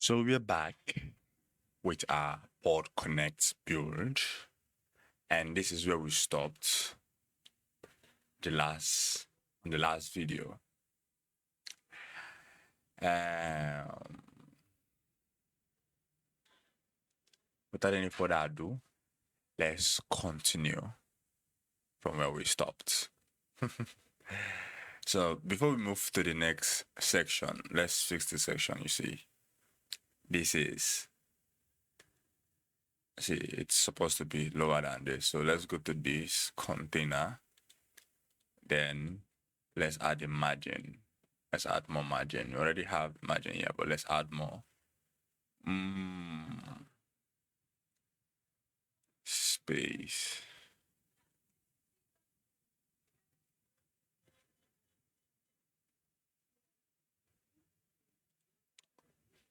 So we're back with our Podconnect build, and this is where we stopped the last video. Without any further ado, let's continue from where we stopped. So before we move to the next section, let's fix the section. You see, it's supposed to be lower than this. So let's go to this container. Then let's add the margin. Let's add more margin. We already have margin here, but let's add more. Space.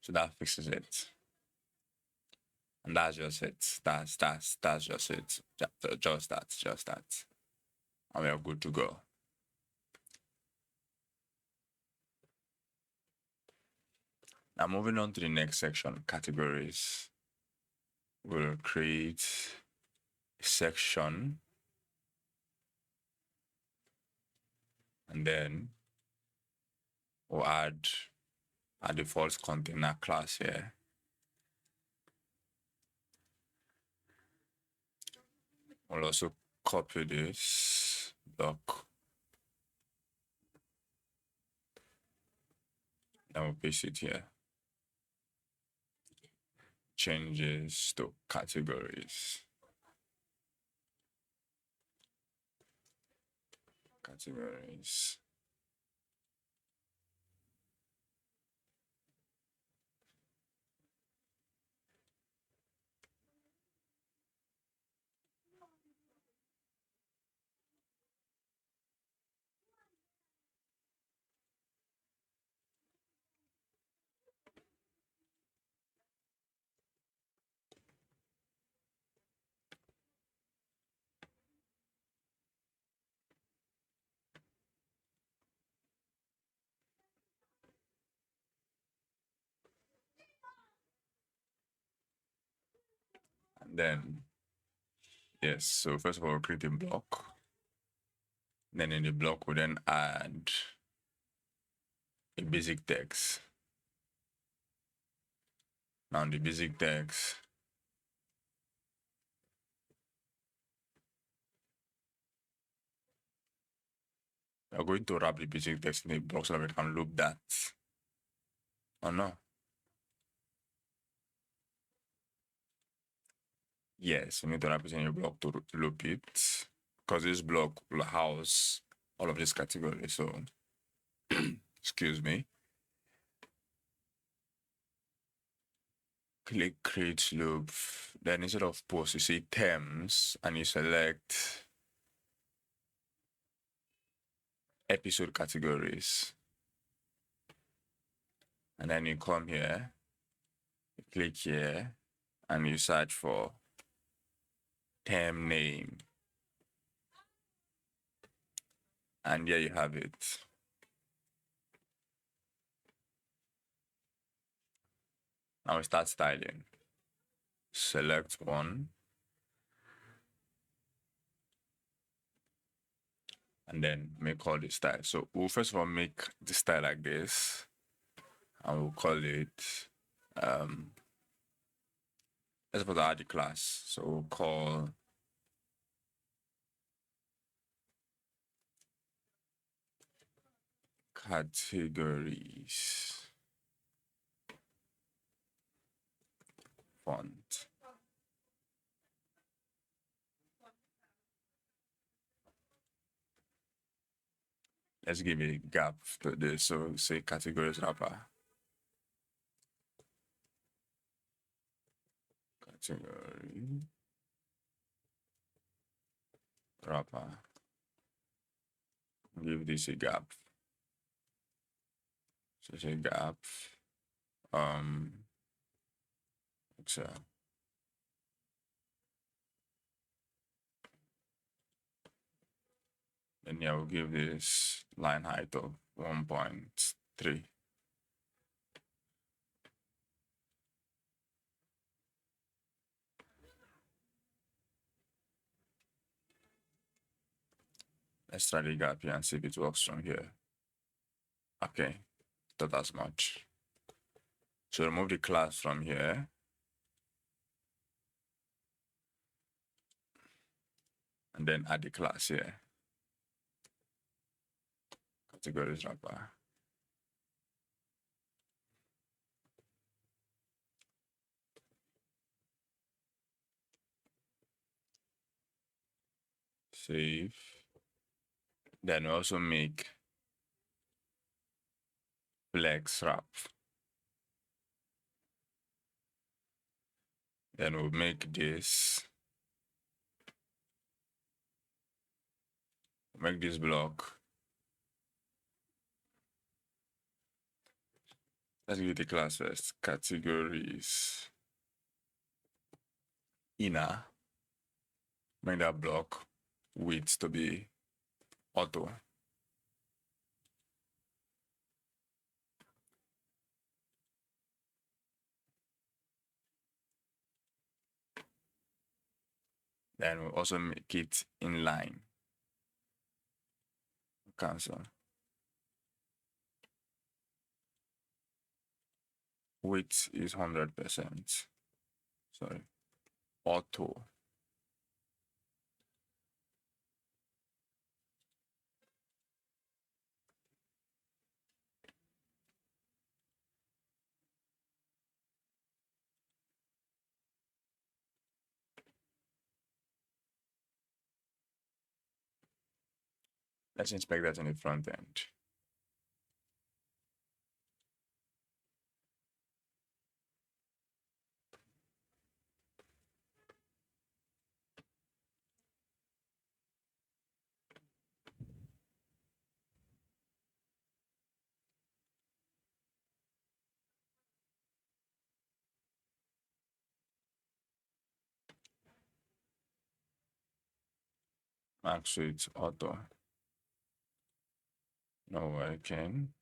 So that fixes it. And that's just it. That's just it. Just that. And we are good to go. Now moving on to the next section, categories. We'll create a section. And then we'll add a default container class here. We'll also copy this block. And we'll paste it here. Changes to categories. Categories. And then, yes, so first of all, we'll create a block. Then in the block, we'll then add a basic text. Now in the basic text, we're going to wrap the basic text in a block so that we can loop that. Oh no. Yes, we need to wrap it in a block to loop it, because this block will house all of these categories. So, excuse me. Click create loop. Then instead of post, you see terms, and you select episode categories. And then you come here, you click here, and you search for term name. And here you have it. Now we start styling. Select one. And then make all the style. So we'll first of all make the style like this. And we'll call it, let's put add the class. So we'll call categories font. Let's give a gap to this. So say categories wrapper. Category wrapper. Give this a gap. So say gap. Excel. And yeah, we'll give this line height of 1.3. Let's try the gap here and see if it works from here. Okay, not as much. So remove the class from here. And then add the class here. Categories wrapper. Save. Then we also make flex wrap. Then we'll make this. Make this block. Let's give it a class first. Categories. Inner. Make that block width to be auto. Then we'll also make it inline. Cancel. Width is 100%. Sorry. Auto. Let's inspect that in the front end. Actually, it's auto. No working.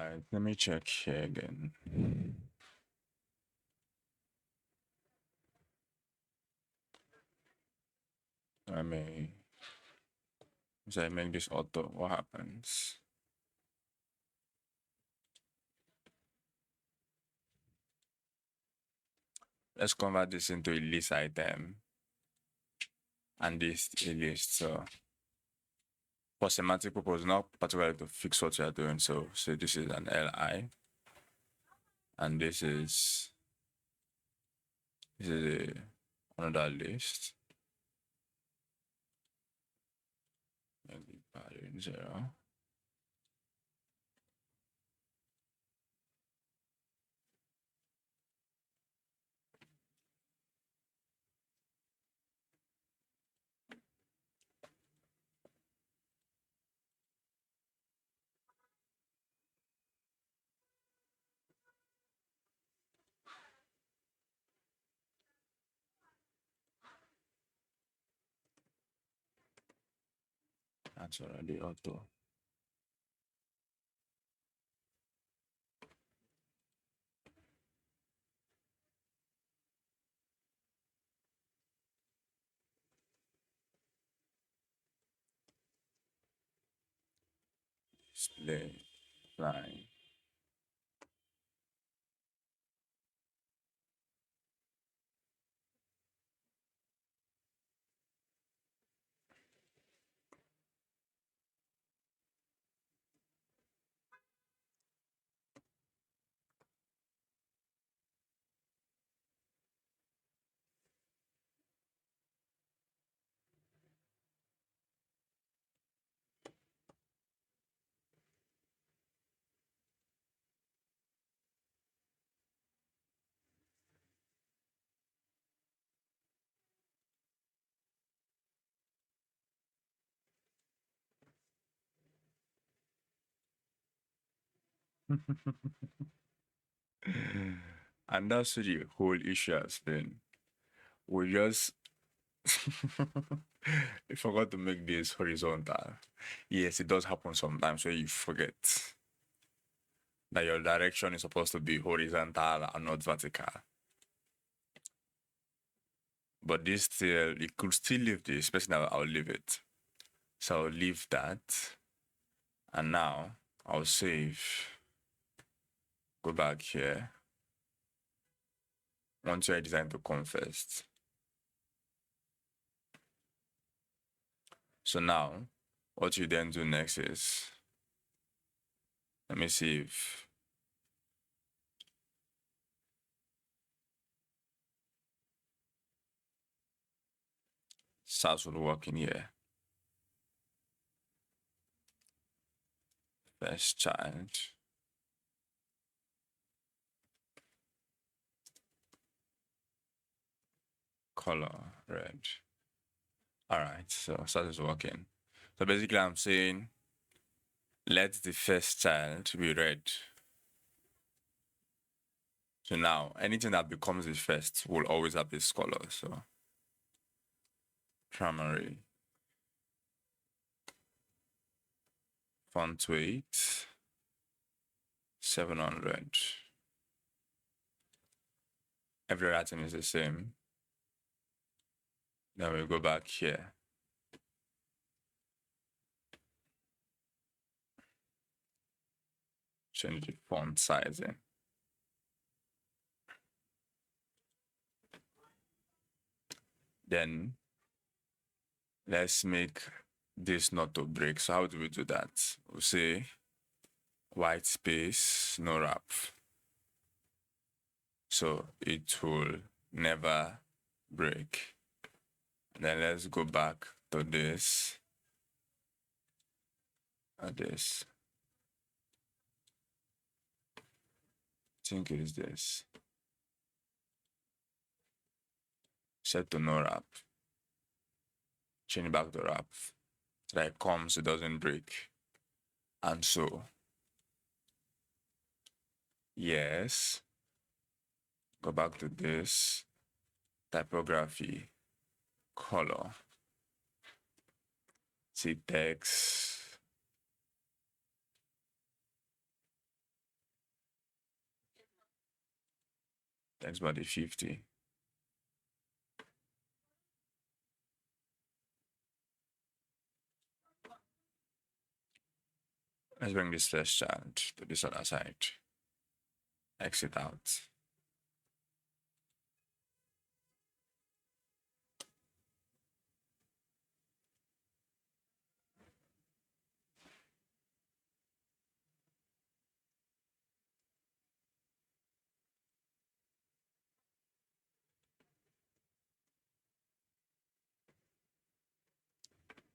right, let me check here again. I may, so I make this auto, what happens? Let's convert this into a list item and this a list. So for semantic purpose, not particularly to fix what you are doing. So this is an li, and this is another list. And the pattern 0. That's already auto. Display line. And that's the whole issue has been. We just we forgot to make this horizontal. Yes, it does happen sometimes where you forget that your direction is supposed to be horizontal and not vertical. But this still, you could still leave this, especially now I'll leave it. So I'll leave that. And now I'll save. Go back here. Once you're designed to come first. So now, what you then do next is, let me see if SAS will work in here. First child. Color red. All right, so SAS is working. So basically I'm saying, let the first child be red. So now, anything that becomes the first will always have this color. So primary font weight 700. Every item is the same. Then we go back here. Change the font sizing. Then let's make this not to break. So how do we do that? We'll say white space, no wrap. So it will never break. Then let's go back to this. This. I think it is this. Set to no wrap. Change back to wrap. So that it comes, it doesn't break. And so, yes. Go back to this. Typography. Color. See text. text body 50. Let's bring this first child to this other side. Exit out.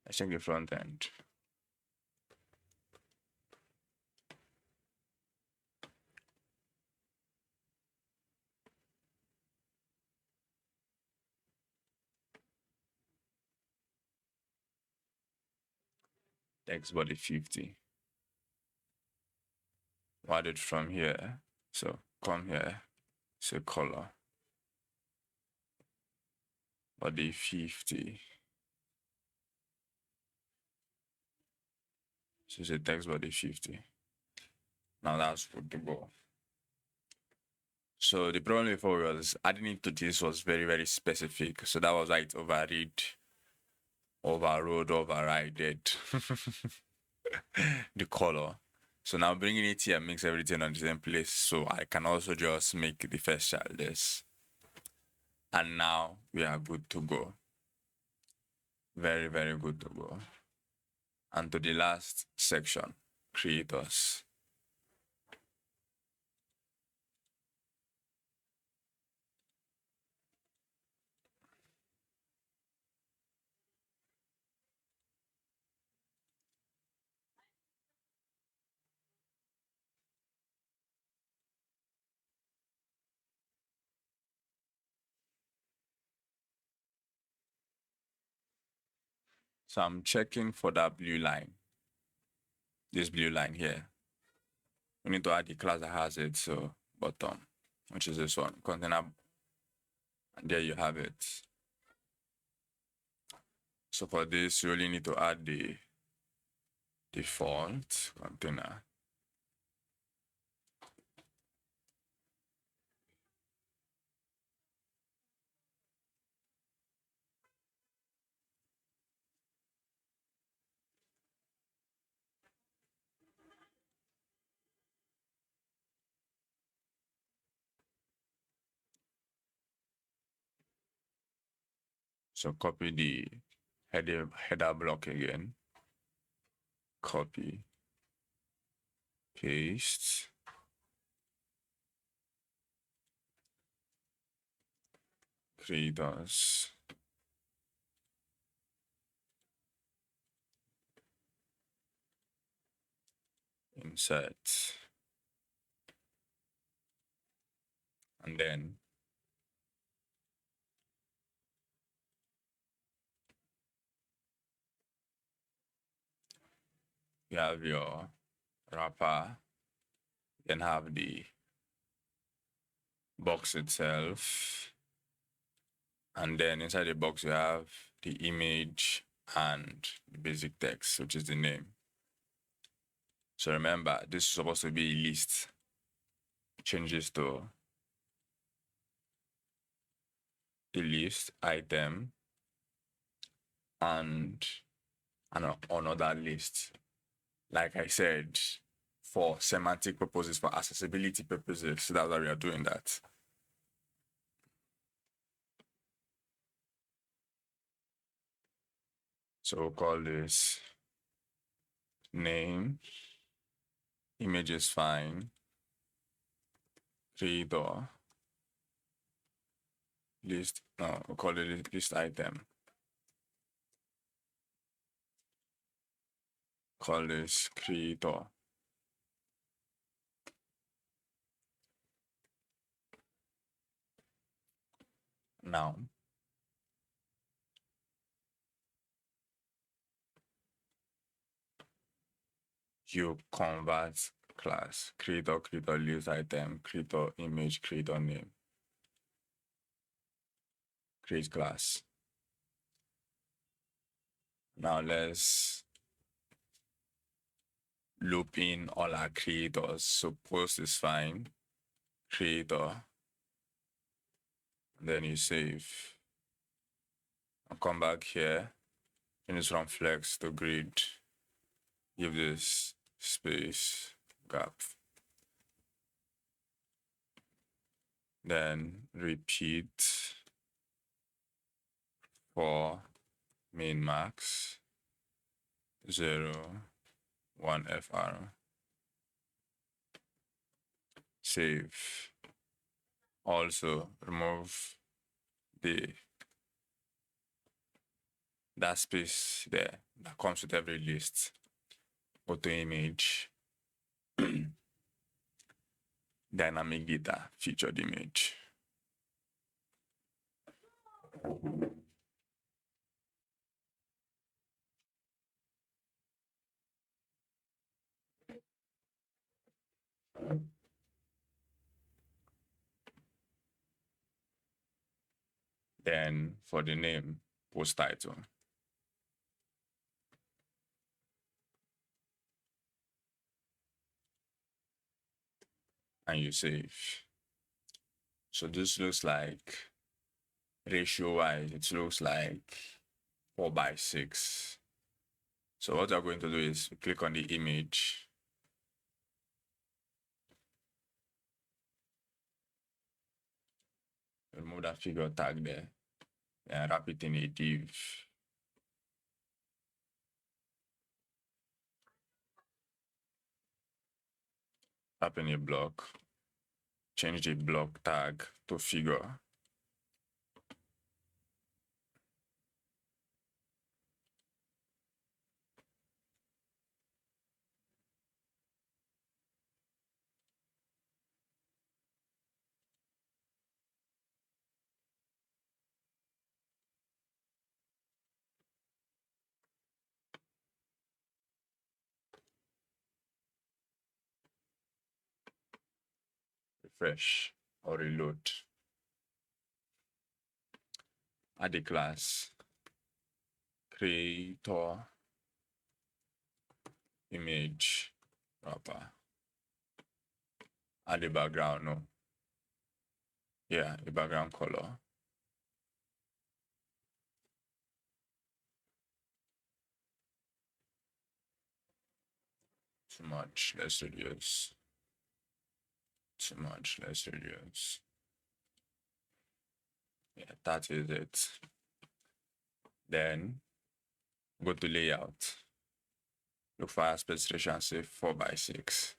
Let's check the front end. Text body 50. Add it from here. So come here, say color. Body 50. So say text body 50. Now that's good to go. So the problem before was adding it to this was very, very specific. So that was why it overrided the color. So now bringing it here makes everything on the same place. So I can also just make the first child this. And now we are good to go. Very, very good to go. And to the last section, creators. So I'm checking for that blue line. This blue line here. We need to add the class that has it. So bottom, which is this one, container. And there you have it. So for this, you only need to add the default container. So copy the header block again. Copy, paste, creators, insert, and then you have your wrapper, then have the box itself, and then inside the box you have the image and the basic text, which is the name. So remember, this is supposed to be a list. Change this to the list item and another list. Like I said, for semantic purposes, for accessibility purposes, so that's why we are doing that. So we'll call this name, image is fine, creator, list, no, we'll call it list item. Call this creator. Now, you convert class, creator, list item, creator, image, creator, name, create class. Now let's loop in all our creators. So post is fine, creator, Then you save. I'll come back here. Change from flex to grid. Give this space gap. Then repeat for min max 0, 1 FR. Save. Also remove that space there that comes with every list. Go to image. Dynamic data featured image. Then for the name, post title. And you save. So this looks like, ratio wise, it looks like 4:6. So what we're going to do is click on the image. Remove that figure tag there and wrap it in a div. Wrap in a block. Change the block tag to figure. Refresh or reload. Add a class. Creator image wrapper. Add a background, no. Yeah, a background color. Too much, let's reduce. Too much, let's reduce. Yeah, that is it. Then go to layout. Look for aspect ratio and say 4:6.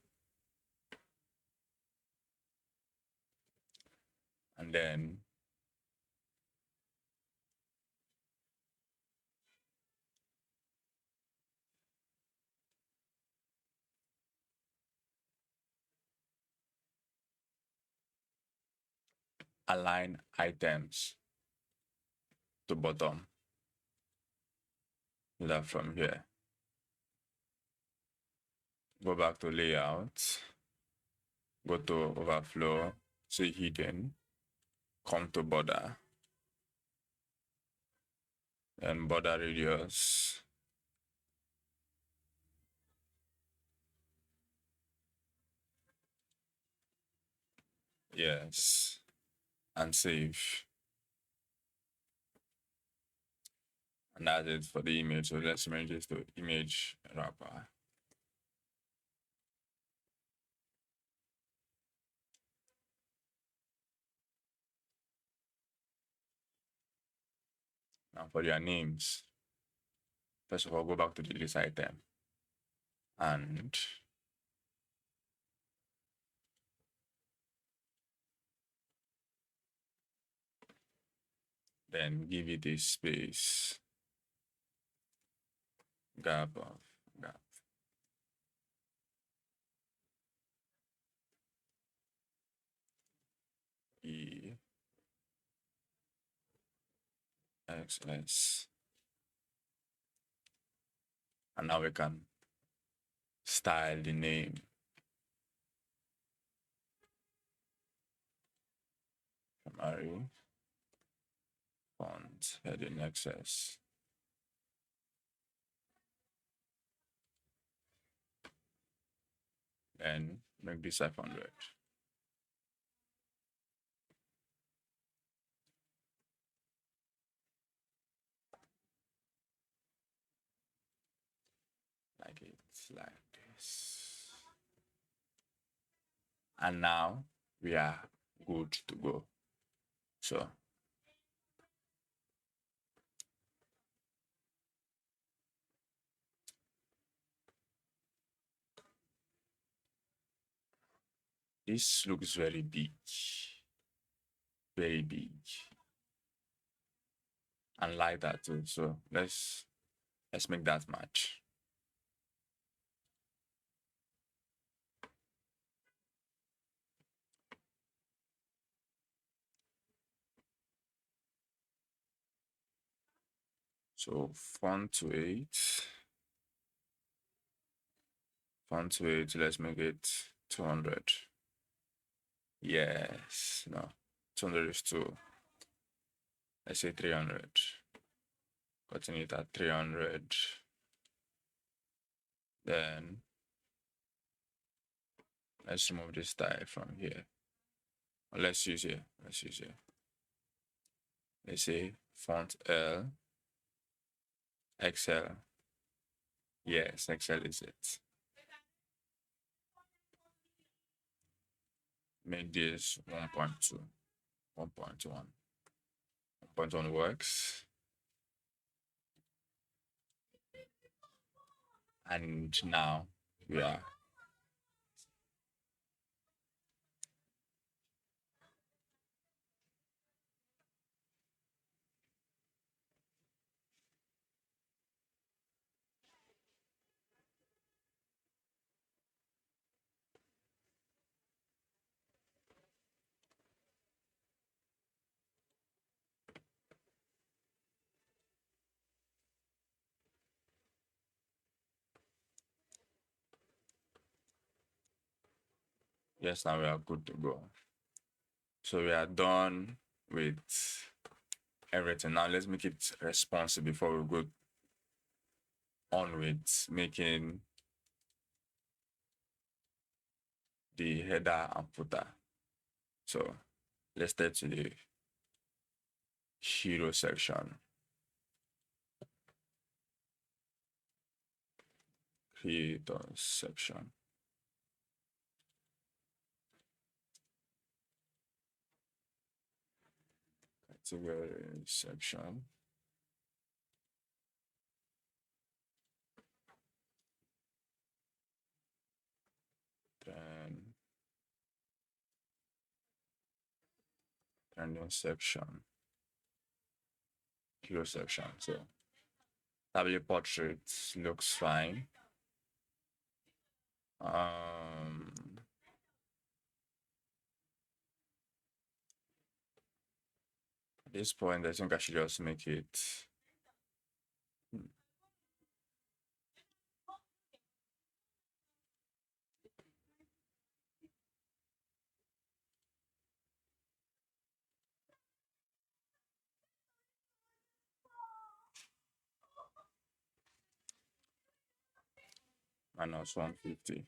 And then align items to bottom. Do that from here. Go back to layout. Go to overflow. Say hidden. Come to border. And border radius. Yes. And save. And that's it for the image. So let's change this to image wrapper. Now for their names, first of all, go back to the list item and then give it a space, gap of gap. EXS. And now we can style the name. Summary, font, heading, access. And make this 500. drag it like this. And now we are good to go. So this looks very big, and like that too. So let's make that match. So font weight, let's make it 200. Yes, no, 200 is too. Let's say 300. Continue it at 300. Then let's remove this style from here. Let's use here. Let's say font L, XL. Yes, XL is it. Make this 1.2, 1.1. 1.1 works. And now we are yes, now we are good to go. So we are done with everything. Now let's make it responsive before we go on with making the header and footer. So let's start to the hero section. Creator section. Category section. Then trending section. Hero section. So tablet portrait looks fine. At this point, I think I should just make it minus 150.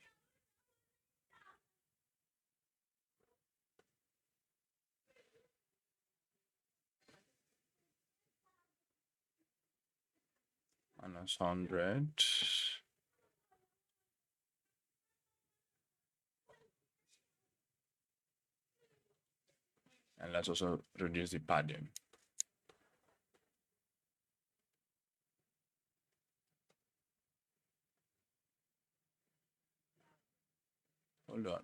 Minus 100. And let's also reduce the padding. Hold on.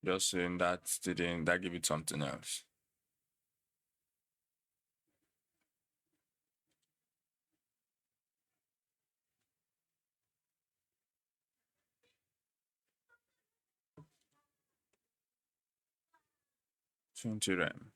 Just saying that didn't that give it something else. RAM.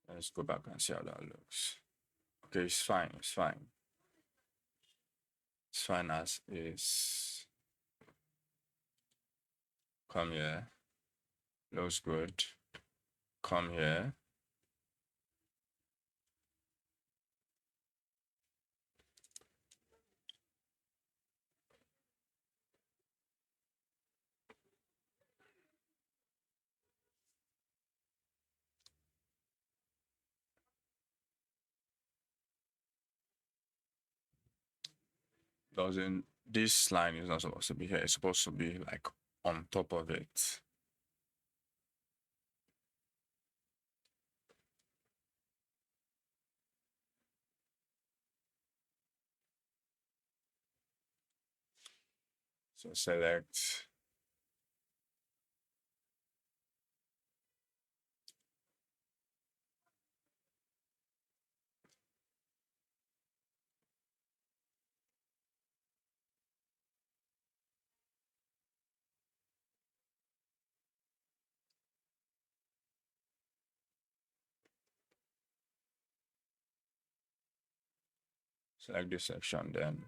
Let's go back and see how that looks. Okay, it's fine. It's fine. It's fine as is. Come here. Looks good. Come here. Doesn't this line is not supposed to be here? It's supposed to be like on top of it. So select this section, then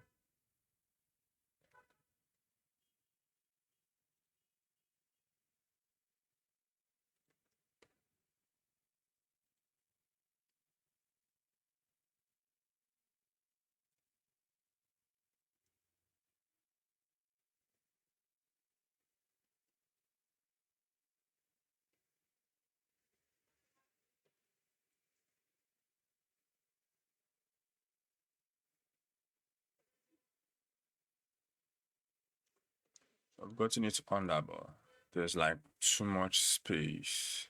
I've gotten it under, but there's like too much space.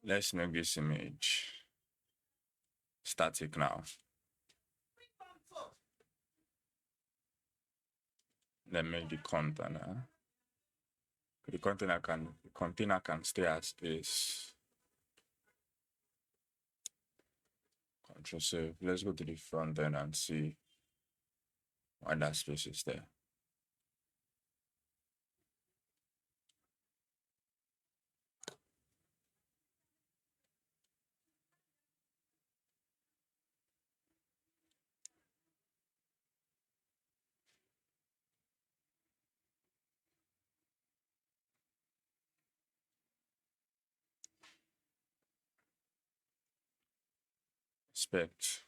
Let's make this image static now. Then make the container. The container can stay as this. Control save. Let's go to the front end and see why that space is there. Expect.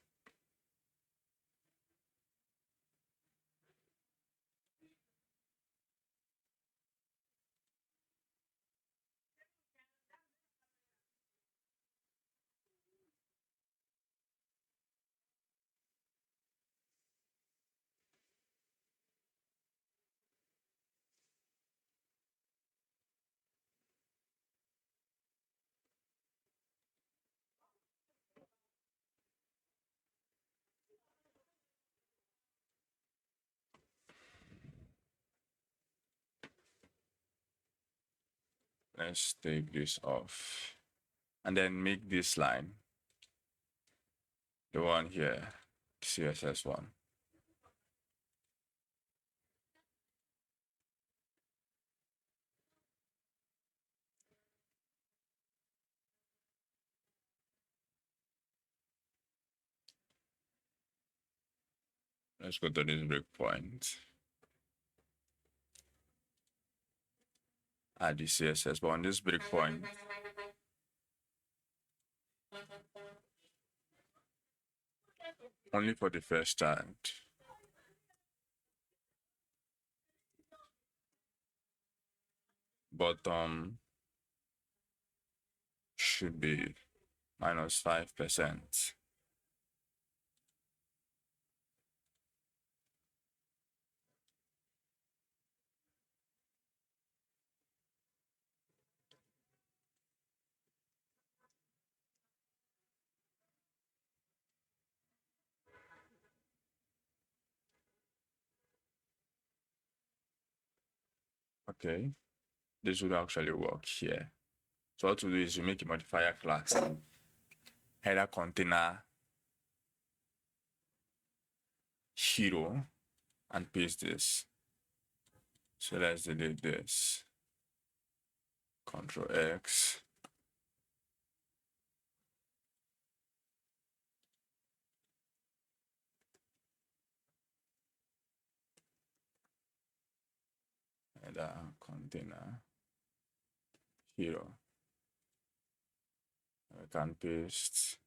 Let's take this off. And then make this line, the one here, CSS one. Let's go to this breakpoint. Add the CSS, but on this breakpoint, only for the first child. Bottom should be minus 5%. Okay, this would actually work here. So what to do is you make a modifier class, header container hero, and paste this. So let's delete this. Control X. header container hero. I can paste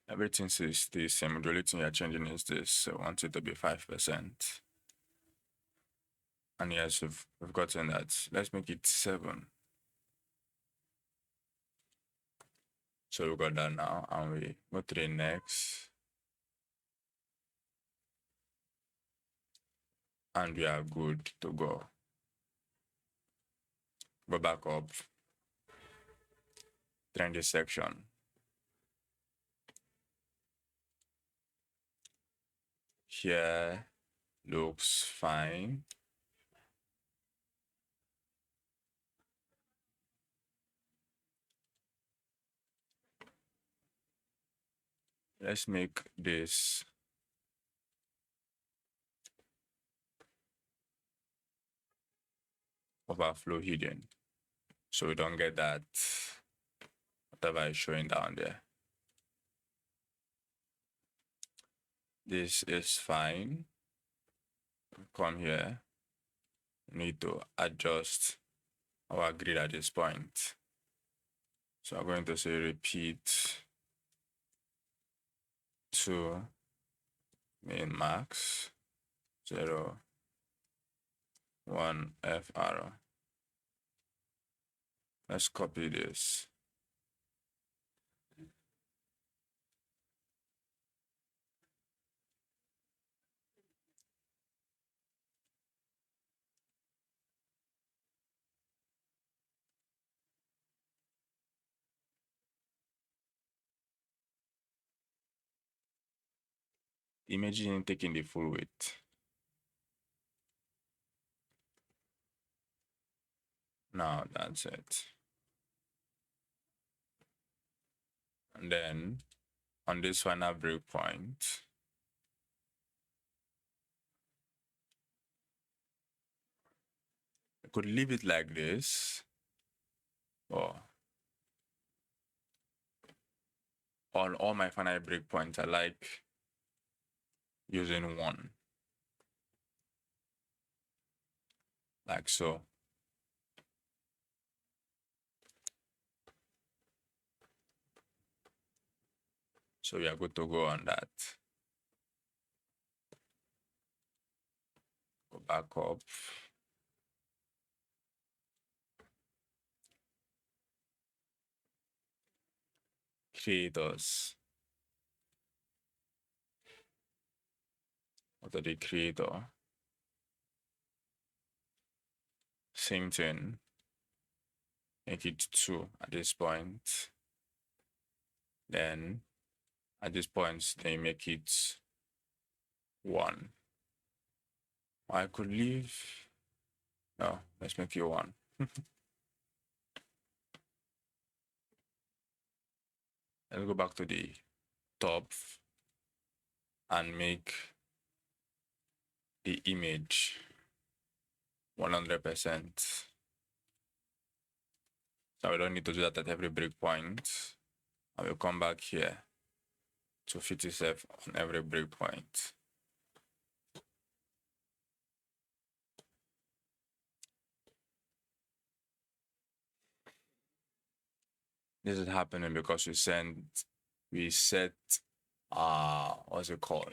everything is the same. The only thing you're changing is this. So I want it to be 5%. And yes, we've gotten that. Let's make it 7. So we got that now, and we go to the next. And we are good to go. Go back up. Trendy section. Here looks fine. Let's make this overflow hidden, so we don't get that whatever is showing down there. This is fine. Come here. We need to adjust our grid at this point. So I'm going to say repeat to min max 0 1 F arrow. Let's copy this. Imagine taking the full weight. Now that's it. And then on this final breakpoint, I could leave it like this, or on all my final breakpoints, I like using 1, like so. So we are good to go on that. Go back up. Creators. What are the creator? Same thing. Make it 2 at this point. Then at this point, they make it 1. I could leave. No, let's make it 1. Let's go back to the top and make the image 100%. So we don't need to do that at every breakpoint. I will come back here to fit itself on every breakpoint. This is happening because we set what's it called?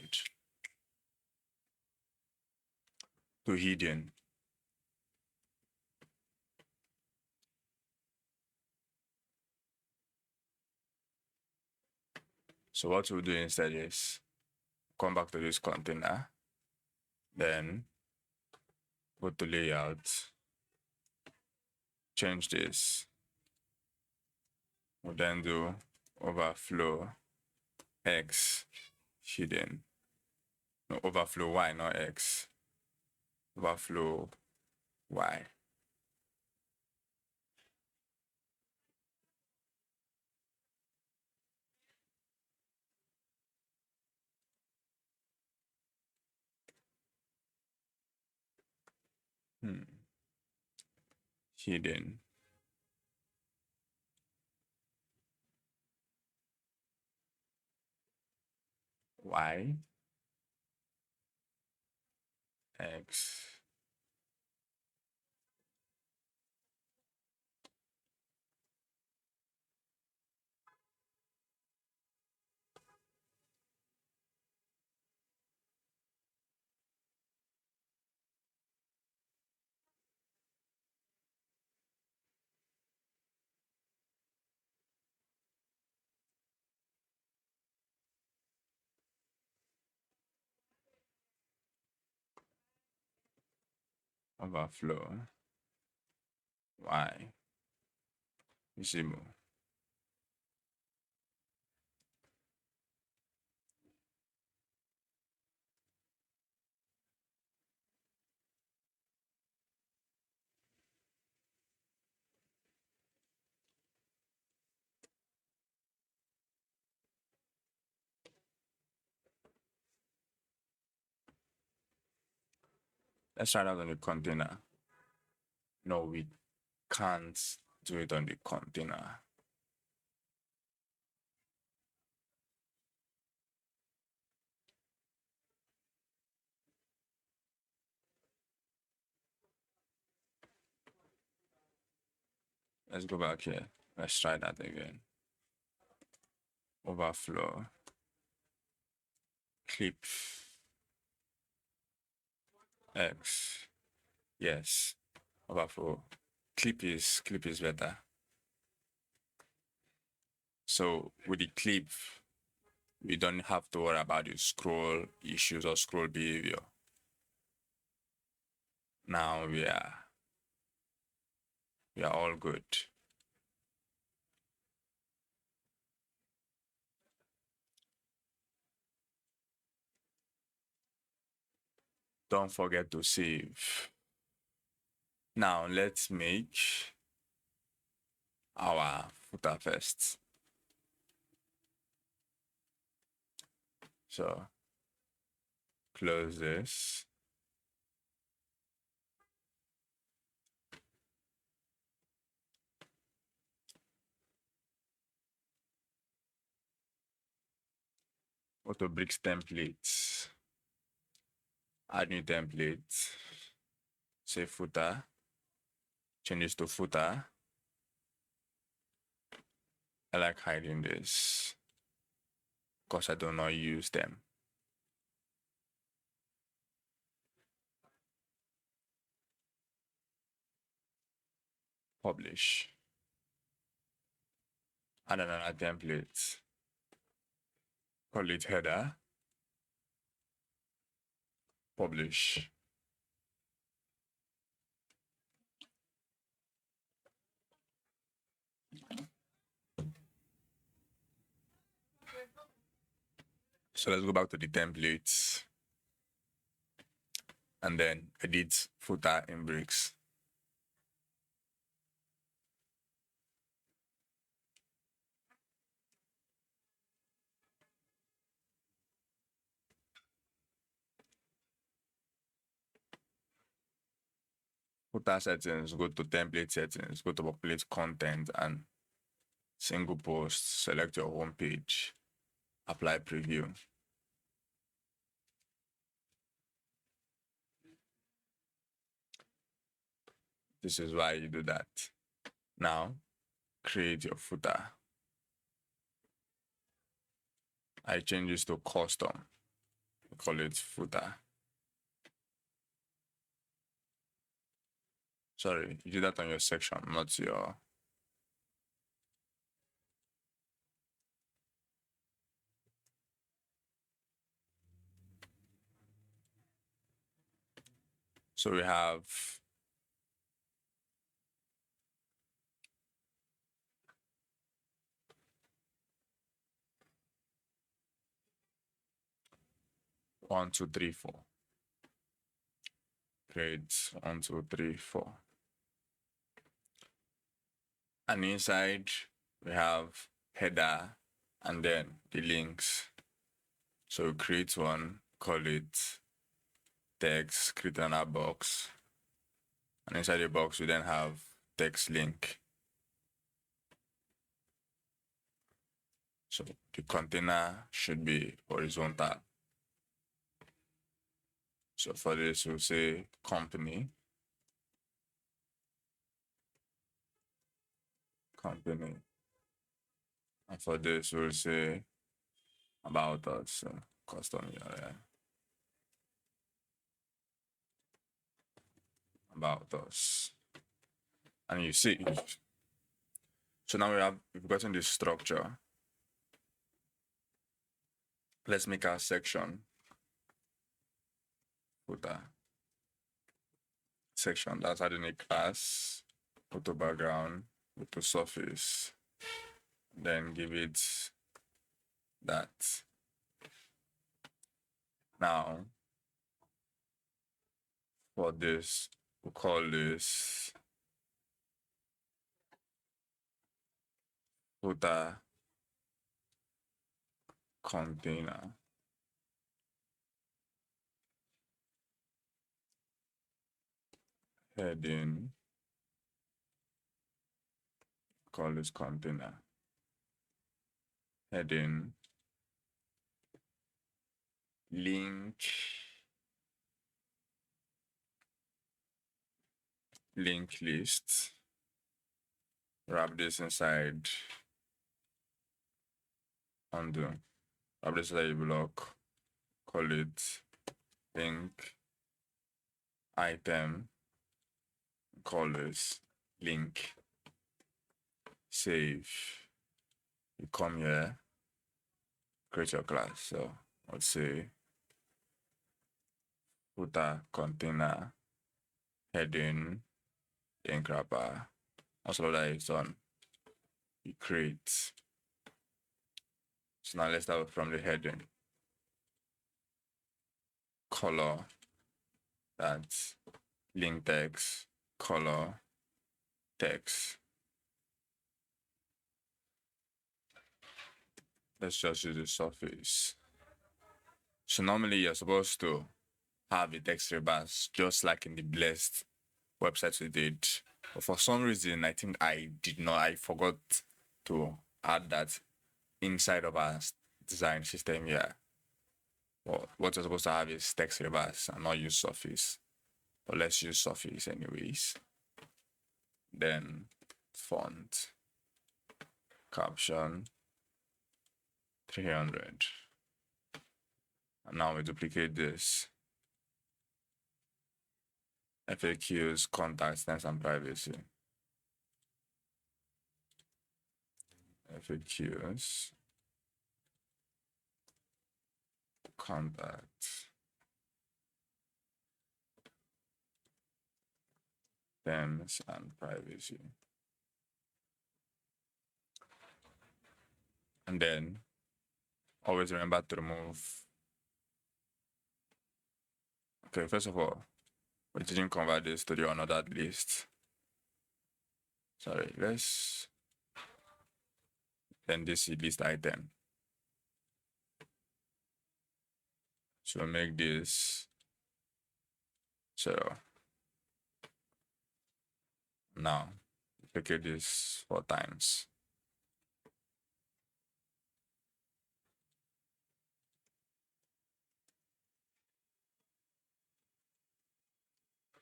To hidden. So what we'll do instead is come back to this container, then go to layout, change this. We'll then do overflow X hidden. No, overflow Y, not X. Overflow Y. Hidden. y, x. Overflow y visible. Let's try that on the container. No, we can't do it on the container. Let's go back here. Let's try that again. Overflow. Clip. X. Yes. Overflow. Clip is better. So with the clip, we don't have to worry about the scroll issues or scroll behavior. Now we are all good. Don't forget to save. Now let's make our footer first. So close this. Auto bricks templates. Add new template. Say footer. Change this to footer. I like hiding this because I do not use them. Publish. Add another template. Call it header. Publish. So let's go back to the templates and then edit footer in bricks. Footer settings, go to template settings, go to populate content and single post, select your home page, apply preview. This is why you do that. Now, create your footer. I change this to custom. Call it footer. Sorry, you do that on your section, not your. So we have one, two, three, four. Create 1, 2, 3, 4. And inside we have header and then the links. So create one, call it text, create another box. And inside the box we then have text link. So the container should be horizontal. So for this, we'll say company. And for this, we'll say about us, so custom URL. About us. And you see, so now we've gotten this structure. Let's make our section footer. Section, that's adding a class, photo background, photo surface, then give it that. Now, for this, we'll call this footer container. Heading, call this container. Heading, link list. Wrap this inside undo. Wrap this inside a block. Call it link item. Call this link. Save. You come here, create your class. So let's say footer container heading link wrapper. Also that is done. You create. So now let's start from the heading. Color, that's link text, color, text. Let's just use the surface. So normally you're supposed to have a text rebars just like in the Blessed website we did. But for some reason, I think I forgot to add that inside of our design system here. Well, what you're supposed to have is text rebars and not use surface. But let's use surface anyways. Then font, caption, 300. And now we duplicate this. FAQs, contacts, terms and privacy. FAQs, contact, terms and privacy. And then always remember to remove. Okay, first of all, we didn't convert this to the unordered list. Sorry, let's then this is list item. So make this 0. Now duplicate this 4 times.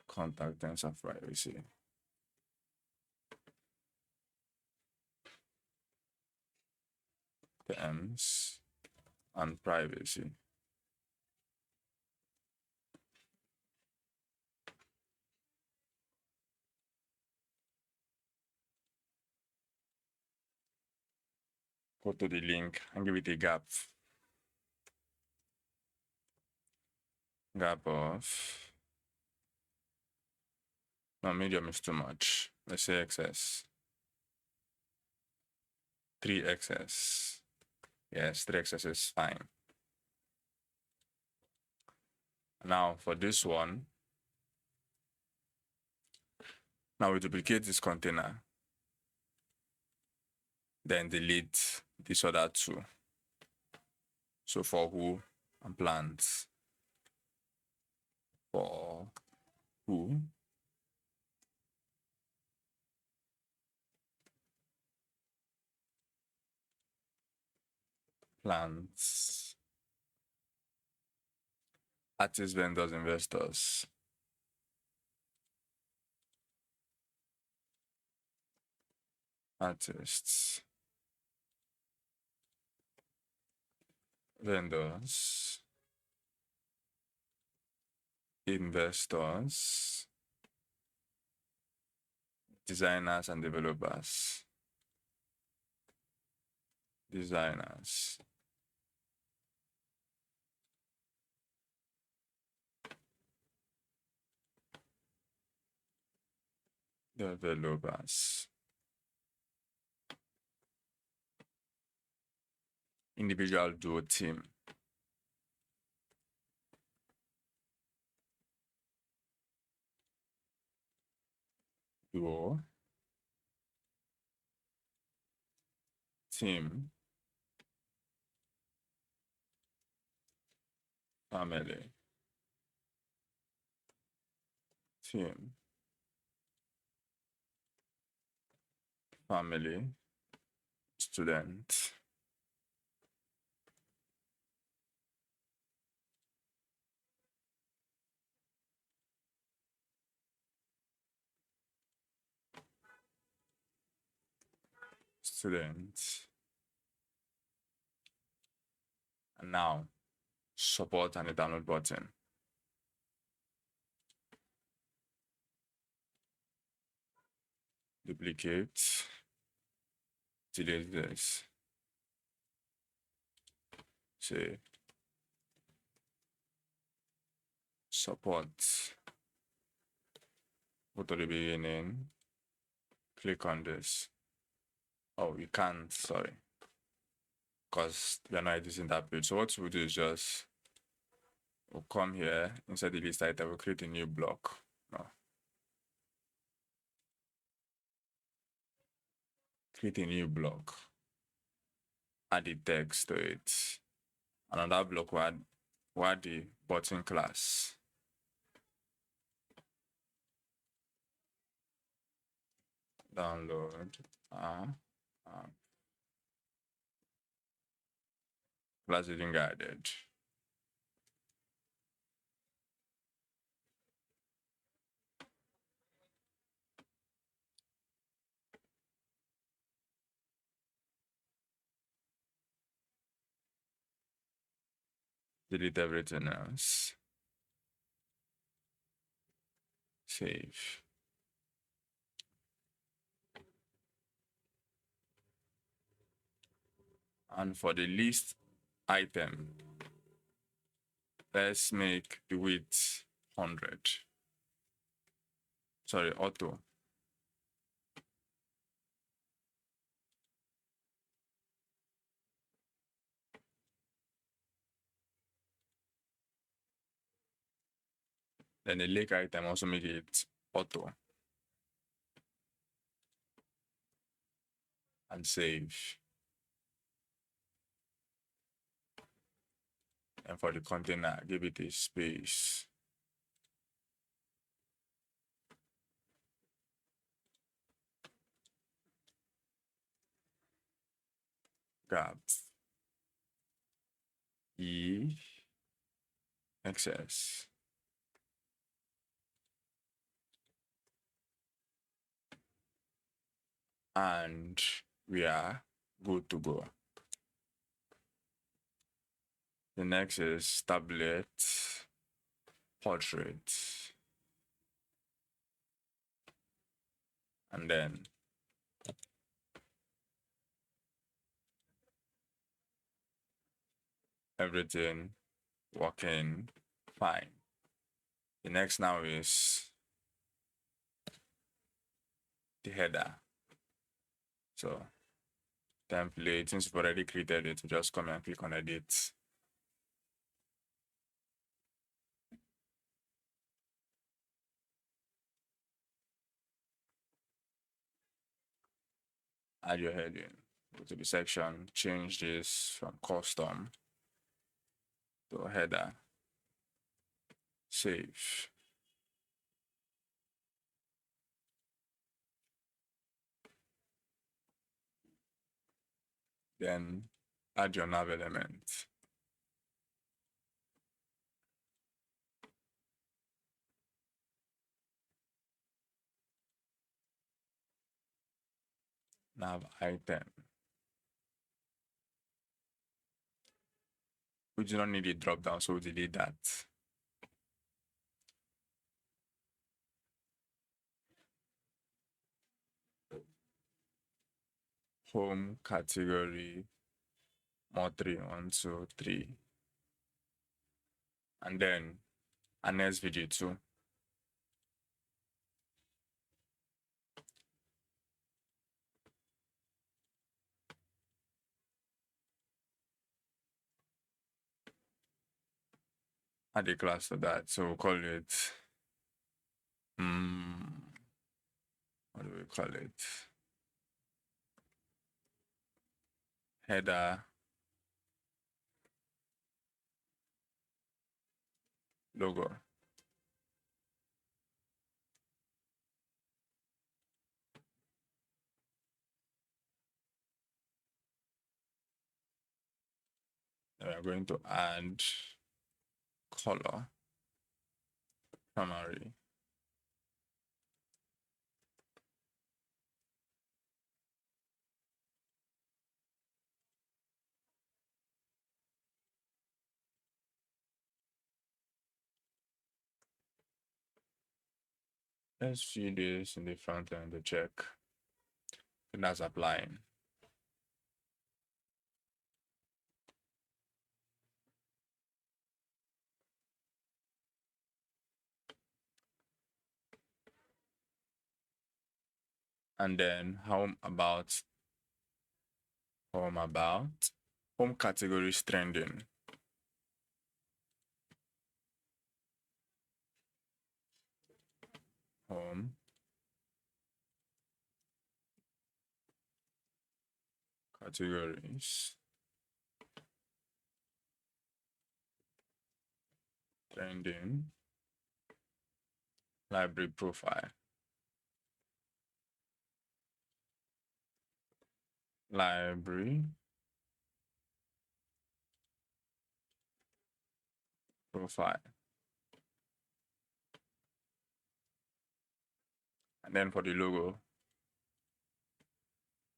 Contact terms of privacy. Terms and privacy. Go to the link and give it a gap. Gap of, no, medium is too much. Let's say XS. 3XS. Yes, 3XS is fine. Now for this one, now we duplicate this container. Then delete this other 2. So for who and plants. For who. plants, artists, vendors, investors. Artists, vendors, investors, designers and developers. Designers, developers, individual, duo, team. Duo, team, family, team, family, student. Student. And now, support and the download button. Duplicate, delete this. Say, support. Go to the beginning. Click on this. Oh, you can't, sorry. Because we are not using that page. So what we'll do is just, we'll come here, inside the list item, we'll create a new block. No. Create a new block. Add the text to it. Another block, we'll add the button class. Download. Class isn't guided. Delete everything else. Save. And for the list item, let's make the width 100. Sorry, auto. Then the link item, also make it auto. And save. And for the container, give it a space. Gap. E. XS. And we are good to go. The next is tablet, portrait. And then everything working fine. The next now is the header. So template, since you've already created it, just come and click on edit. Add your heading. Go to the section, change this from custom to header. Save. Then add your nav element. Nav item. We do not need a drop down, so we'll delete that. Home category, more 3, 1, 2, 3. And then an SVG2. Add a class to that. So we'll call it, what do we call it? Header logo. We are going to add color primary. Let's see this in the front end to check. And that's applying. And then home category is trending. Home categories trending. Library profile. Library profile. And then for the logo,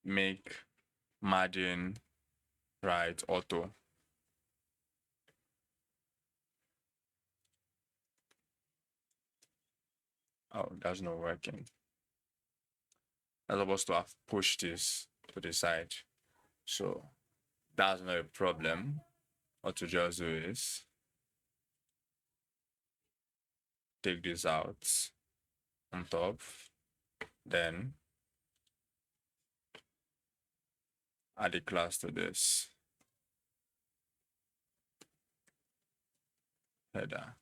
make margin right auto. Oh, that's not working. I'm supposed to have pushed this to the side. So that's not a problem. What to just do is take this out on top, then add a class to this header.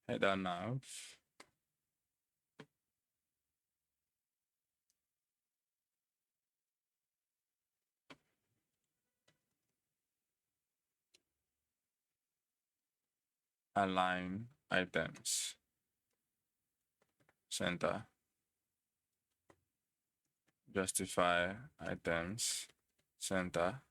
Header nav. Align items. Center. Justify items. Center.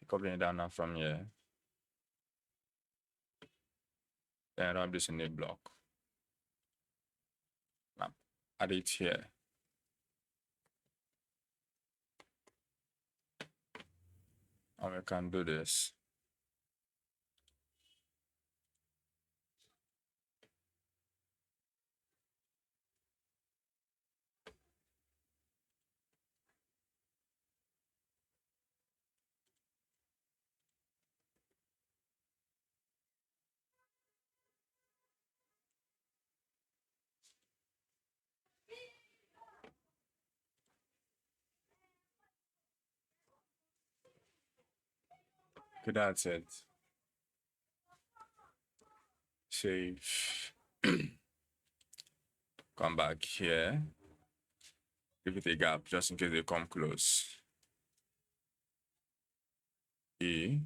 Copying it down now from here. Then wrap this in a block. Now add it here. And we can do this. Okay, that's it. Save. Come back here. Give it a gap just in case they come close. E.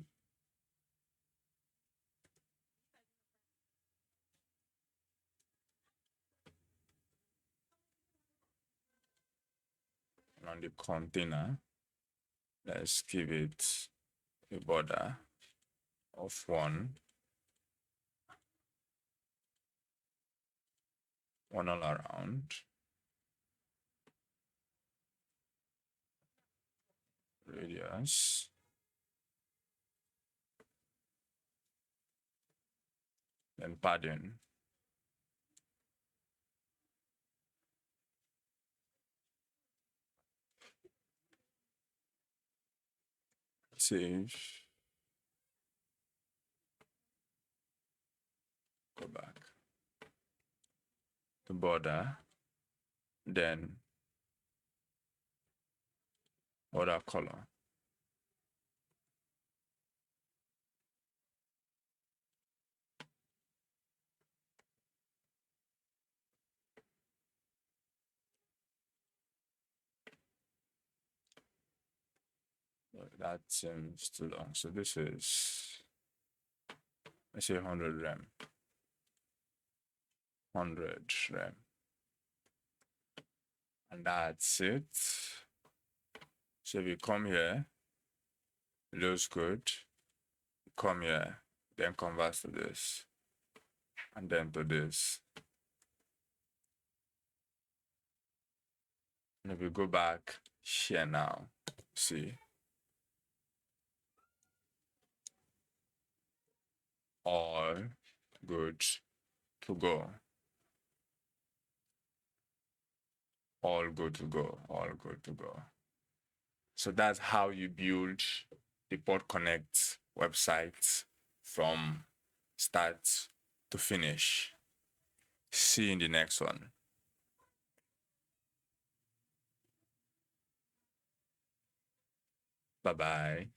And on the container, let's give it a border of 1 all around. Radius. Then padding. Save. Go back. The border. Then border color. That seems too long. So this is, let's say 100 rem. 100 rem. And that's it. So if you come here, it looks good. Come here, then convert to this, and then to this. And if we go back here now, see, all good to go. All good to go. All good to go. So that's how you build the Podconnect website from start to finish. See you in the next one. Bye-bye.